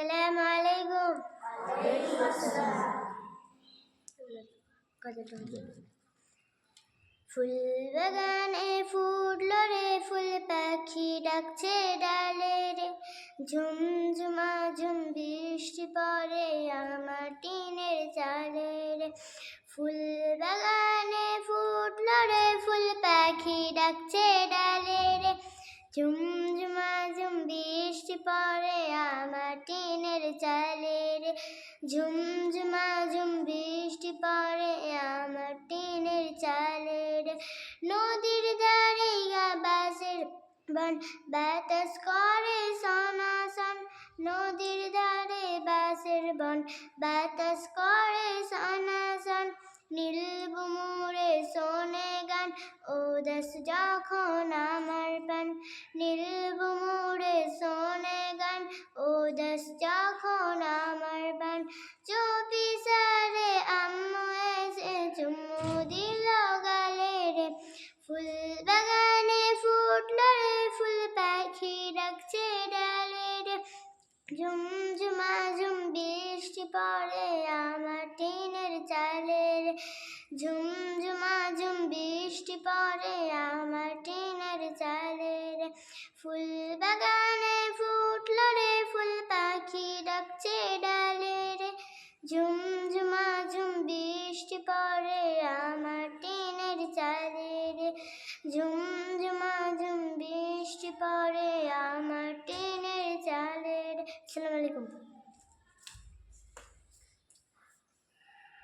আসসালামু আলাইকুম। ফুল বাগানে ফুটলো রে ফুল, পাখি ডাকছে ডালে রে, ঝুমঝুমা ঝুম বৃষ্টি পড়ে আমার টিনের চালে রে। ফুল বাগানে ফুটলো রে ফুল, পাখি ডাকছে ডালে রে, ঝুমঝুমা ঝুম বৃষ্টি পড়ে আমার টিনের চালে রে, ঝুমঝুমা ঝুম বৃষ্টি পড়ে আমার টিনের চালে রে। নদীর ধারে বাঁশের বন, বাতাস করে সনাসন, নদীর ধারে বাঁশের বন, বাতাস করে সনাসন, নীল বুমুরে শোনে গান উদাস যখন আমার প্রাণ, নীল বুমুরে শোনে গান উদাস যখন আমার প্রাণ। চুপি সারে আম্মু এসে চুমু দিল গালে রে, ফুল বাগানে ফুটলো রে ফুল, পাখি ডাকছে ডালে রে, ঝুমঝুমা ঝুম বৃষ্টি পড়ে আমার টিনের চালে রে, ঝুমঝুমা ঝুম বৃষ্টি পড়ে আমার টিনের চালে রে। ফুল বাগানে ফুটলো রে ফুল, পাখি ডাকছে ডালে রে, ঝুমঝুমা ঝুম বৃষ্টি পড়ে আমার টিনের চালে রে, ঝুমঝুমা ঝুম বৃষ্টি পড়ে আমার টিনের চালে রে। আসসালামু আলাইকুম।